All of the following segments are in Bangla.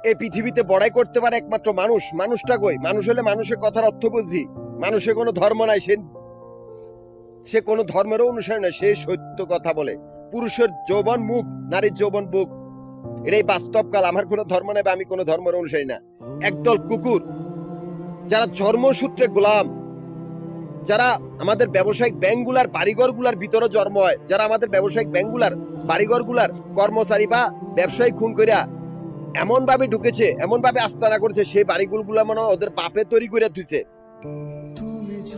এই পৃথিবীতে বড়াই করতে পারে একমাত্র মানুষ। মানুষটা কই? মানুষ হলে মানুষের কথার অর্থ বুঝবি। মানুষের কোনো ধর্ম নাই, সে কোনো ধর্মেরও অনুসারী নয়, সে সত্য কথা বলে। পুরুষের যৌবন মুখ, নারীর যৌবন বুক, এটাই বাস্তব কাল। আমার কোনো ধর্ম নেই, আমি কোনো ধর্মের অনুসারী না। একদল কুকুর যারা জন্মসূত্রে গোলাম, যারা আমাদের ব্যবসায়িক ব্যাংকগুলার বাড়িঘরগুলার ভিতরে জন্ম হয়, যারা আমাদের ব্যবসায়িক ব্যাংকগুলার বাড়িঘরগুলার কর্মচারী বা ব্যবসায়ী খুন করিয়া এমন ভাবে ঢুকেছে, এমন ভাবে আস্তানা করেছে, সেই বাড়িগুলা মনে ওদের বাপে তৈরি করে দিচ্ছে।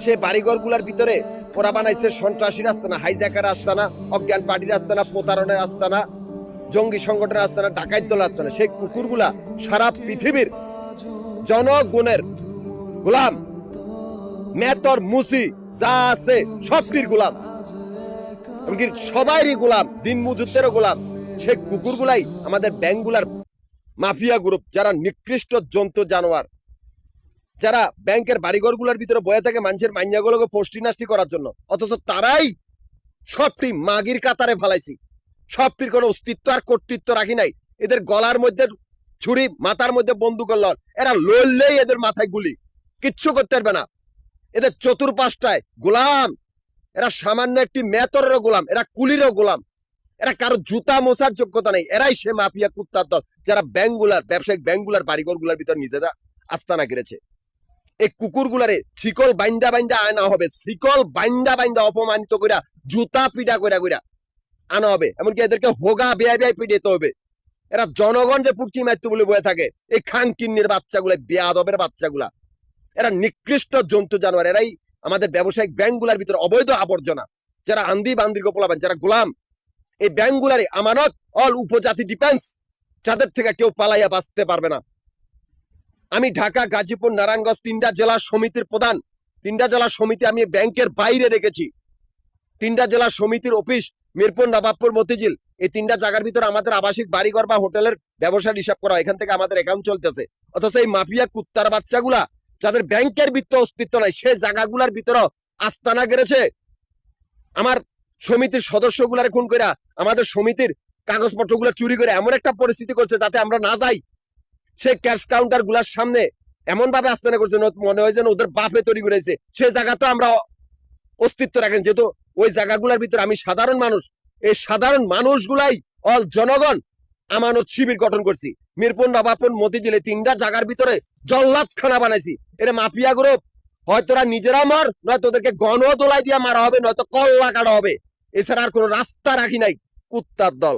সেই বাড়িঘরগুলার ভিতরে ওরা বানাইছে সন্ত্রাসীর আস্তানা, হাইজ্যাকার আস্তানা, অজ্ঞান পার্টির আস্তানা, প্রতারণের আস্তানা, জঙ্গি সংগঠনের আস্তানা, ডাকাত দল আস্তানা। সেই কুকুরগুলা সারা পৃথিবীর জনগণের গোলাম। মেতর মুসি যা আছে সবটির গোলাম, এমনকি সবাইরই গোলাম, দিন মজুরদেরও গোলাম। সেই কুকুরগুলাই আমাদের ব্যাংকগুলার মাফিয়া গ্রুপ, যারা নিকৃষ্ট জন্তু জানোয়ার, যারা ব্যাংকের বাড়িঘরগুলোর ভিতরে বয়ে থাকে মানুষের মাইয়াগুলোকে পোষ্টি নাস্তি করার জন্য, অথচ তারাই সবটি মাগির কাতারে ফেলাইছি। সবটির কোনো অস্তিত্ব আর কর্তৃত্ব রাখি নাই। এদের গলার মধ্যে ছুরি, মাথার মধ্যে বন্দুকের লড়, এরা লড়লেই এদের মাথায় গুলি, কিচ্ছু করতে পারবে না। এদের চতুর্পাশটায় গোলাম। এরা সামান্য একটি মেতরেরও গোলাম, এরা কুলিরও গোলাম, এরা কারো জুতা মোছার যোগ্যতা নেই। এরাই সে মাফিয়া কুত্তার দল, যারা ব্যাংকগুলার, ব্যবসায়িক ব্যাংকগুলার বাড়িঘরগুলার ভিতর নিজেরা আস্তানা গেড়েছে। এই কুকুরগুলারে শিকল বাইন্দা বাইন্দা আনা হবে, শিকল বাইন্দা বাইন্দা অপমানিত কইরা, জুতা পিটা কইরা কইরা আনা হবে। এমনকি এদেরকে হোগা বেয়া বেয়াই পিটাইতে হবে। এরা জনগণকে পুটকি মারতে বলে বয়ে থাকে। এই খানকিন্নির বাচ্চাগুলা, বেয়াদবের বাচ্চাগুলা, এরা নিকৃষ্ট জন্তু জানোয়ার। এরাই আমাদের ব্যবসায়িক ব্যাংকগুলার ভিতরে অবৈধ আবর্জনা, যারা আন্দি বান্দির গোপলাবেন, যারা গোলাম। এই ব্যাংকগুলারে আমানত অল উপজাতি ডিফেন্স, যাদের থেকে কেউ পালাইয়া বাঁচতে পারবে না। আমি ঢাকা, গাজীপুর, নারায়ণগঞ্জ তিনটা জেলা সমিতির প্রধান। তিনটা জেলা সমিতি আমি ব্যাংকের বাইরে রেখেছি। তিনটা জেলা সমিতির অফিস মিরপুর, নবাবপুর, মতিঝিল, এই তিনটা জায়গার ভিতরে আমাদের আবাসিক বাড়িঘর বা হোটেলের ব্যবসার হিসাব করা, এখান থেকে আমাদের অ্যাকাউন্ট চলতেছে। অথচ এই মাফিয়া কুত্তার বাচ্চাগুলা, যাদের ব্যাংকের ভিতরে অস্তিত্ব নাই, সে জায়গাগুলার ভিতরে আস্তানা গেড়েছে। আমার সমিতির সদস্যগুলার খুন করে, আমাদের সমিতির কাগজপত্রগুলো চুরি করে এমন একটা পরিস্থিতি করছে যাতে আমরা না যাই। সেই ক্যাশ কাউন্টার গুলার সামনে এমন ভাবে আস্তানা করছে মনে হয় যেন ওদের বাপে তৈরি করেছে। সেই জায়গা তো আমরা অস্তিত্ব রাখেন, যেহেতু ওই জায়গাগুলোর ভিতরে আমি সাধারণ মানুষ। এই সাধারণ মানুষগুলাই অল জনগণ আমানত শিবির গঠন করছি। মিরপুর, নবাবপুর, মতিঝিলে তিনটা জায়গার ভিতরে জল্লাদখানা বানাইছি। এটা মাফিয়া গ্রুপ। হয়তো নিজেরা মার, নয়তো ওদেরকে গণ দোলাই দিয়ে মারা হবে, নয়তো কল্লা কাটা হবে। এছাড়া আর কোনো রাস্তা রাখি নাই। কুত্তার দল।